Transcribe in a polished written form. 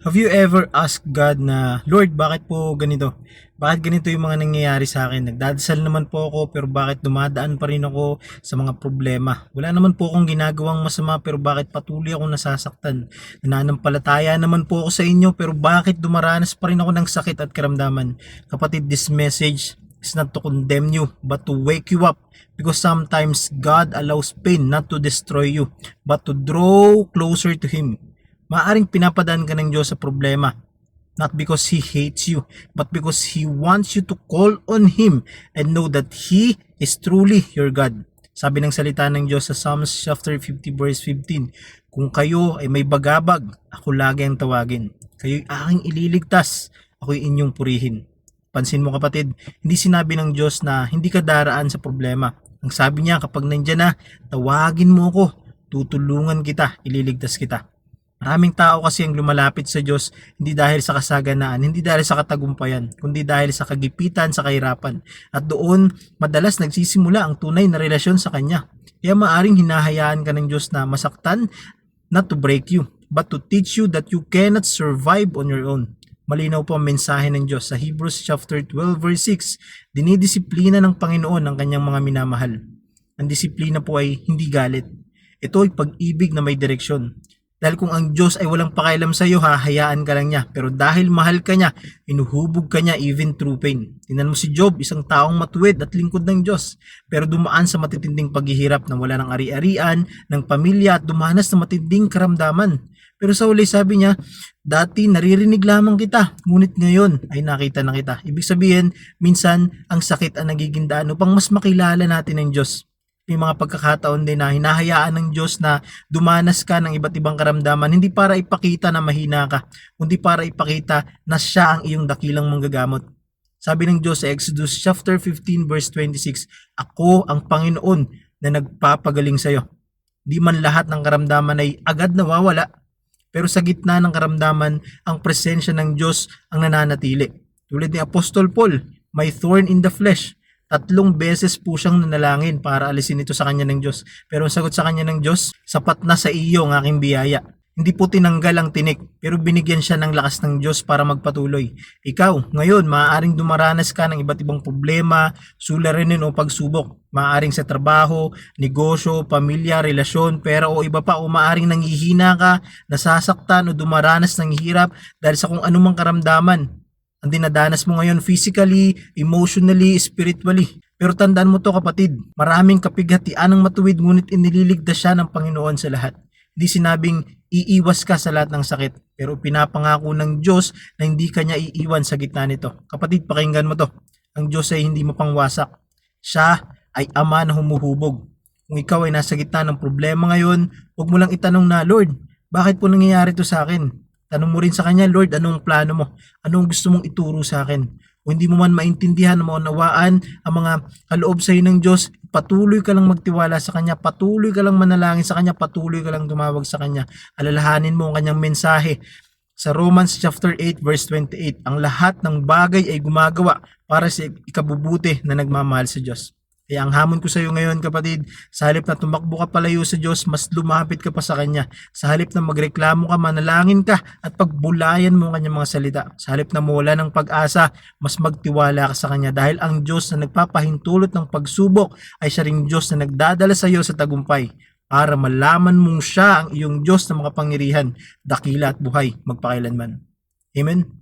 Have you ever asked God na, Lord, bakit po ganito? Bakit ganito yung mga nangyayari sa akin? Nagdadasal naman po ako pero bakit dumadaan pa rin ako sa mga problema? Wala naman po akong ginagawang masama pero bakit patuloy akong nasasaktan? Nananampalataya naman po ako sa inyo pero bakit dumaranas pa rin ako ng sakit at karamdaman? Kapatid, this message is not to condemn you but to wake you up, because sometimes God allows pain not to destroy you but to draw closer to Him. Maaring pinapadaan ka ng Diyos sa problema, not because He hates you, but because He wants you to call on Him and know that He is truly your God. Sabi ng salita ng Diyos sa Psalms chapter 50 verse 15, kung kayo ay may bagabag, ako lagi ang tawagin. Kayo'y aking ililigtas, ako'y inyong purihin. Pansin mo kapatid, hindi sinabi ng Diyos na hindi ka daraan sa problema. Ang sabi niya, kapag nandyan na, tawagin mo ko, tutulungan kita, ililigtas kita. Maraming tao kasi ang lumalapit sa Diyos hindi dahil sa kasaganaan, hindi dahil sa katagumpayan, kundi dahil sa kagipitan, sa kahirapan. At doon, madalas nagsisimula ang tunay na relasyon sa Kanya. Kaya maaring hinahayaan ka ng Diyos na masaktan, not to break you, but to teach you that you cannot survive on your own. Malinaw po ang mensahe ng Diyos sa Hebrews chapter 12 verse 6. Dinidisiplina ng Panginoon ang kanyang mga minamahal. Ang disiplina po ay hindi galit. Ito ay pag-ibig na may direksyon. Dahil kung ang Diyos ay walang pakialam sa iyo, hahayaan ka lang niya. Pero dahil mahal ka niya, inuhubog ka niya even through pain. Tingnan mo si Job, isang taong matuwid at lingkod ng Diyos. Pero dumaan sa matitinding paghihirap na wala ng ari-arian, ng pamilya at dumanas sa matinding karamdaman. Pero sa huli sabi niya, dati naririnig lamang kita, ngunit ngayon ay nakita na kita. Ibig sabihin, minsan ang sakit ang nagiging daan upang mas makilala natin ang Diyos. May mga pagkakataon din na hinahayaan ng Diyos na dumanas ka ng iba't ibang karamdaman, hindi para ipakita na mahina ka, kundi para ipakita na siya ang iyong dakilang manggagamot. Sabi ng Diyos sa Exodus chapter 15 verse 26, ako ang Panginoon na nagpapagaling sa iyo. Di man lahat ng karamdaman ay agad nawawala, pero sa gitna ng karamdaman, ang presensya ng Diyos ang nananatili. Tulad ni Apostol Paul, may thorn in the flesh. 3 beses po siyang nanalangin para alisin ito sa kanya ng Diyos. Pero ang sagot sa kanya ng Diyos, sapat na sa iyo ang aking biyaya. Hindi po tinanggal ang tinik, pero binigyan siya ng lakas ng Diyos para magpatuloy. Ikaw, ngayon, maaaring dumaranas ka ng iba't ibang problema, suliranin o pagsubok. Maaaring sa trabaho, negosyo, pamilya, relasyon, pera o iba pa, o maaaring nanghihina ka, nasasaktan o dumaranas ng hirap dahil sa kung anumang karamdaman ang dinadanas mo ngayon physically, emotionally, spiritually. Pero tandaan mo to kapatid, maraming kapighatian ang matuwid ngunit iniligtas siya ng Panginoon sa lahat. Hindi sinabing iiwas ka sa lahat ng sakit, pero pinapangako ng Diyos na hindi ka niya iiwan sa gitna nito. Kapatid, pakinggan mo to. Ang Diyos ay hindi mapangwasak. Siya ay Ama na humuhubog. Kung ikaw ay nasa gitna ng problema ngayon, huwag mo lang itanong na, Lord, bakit po nangyayari to sa akin? Tanong mo rin sa Kanya, Lord, anong plano mo? Anong gusto mong ituro sa akin? Kung hindi mo man maintindihan, maunawaan ang mga kaloob sa iyo ng Diyos, patuloy ka lang magtiwala sa Kanya, patuloy ka lang manalangin sa Kanya, patuloy ka lang tumawag sa Kanya. Alalahanin mo ang Kanyang mensahe. Sa Romans chapter 8 verse 28, ang lahat ng bagay ay gumagawa para sa ikabubuti na nagmamahal sa Diyos. Kaya ang hamon ko sa iyo ngayon kapatid, sa halip na tumakbo ka palayo sa Diyos, mas lumapit ka pa sa Kanya. Sa halip na magreklamo ka, manalangin ka at pagbulayan mo ang Kanyang mga salita. Sa halip na mawala ng pag-asa, mas magtiwala ka sa Kanya dahil ang Diyos na nagpapahintulot ng pagsubok ay siya ring Diyos na nagdadala sa iyo sa tagumpay para malaman mong siya ang iyong Diyos na makapangyarihan, dakila at buhay magpakailanman. Amen?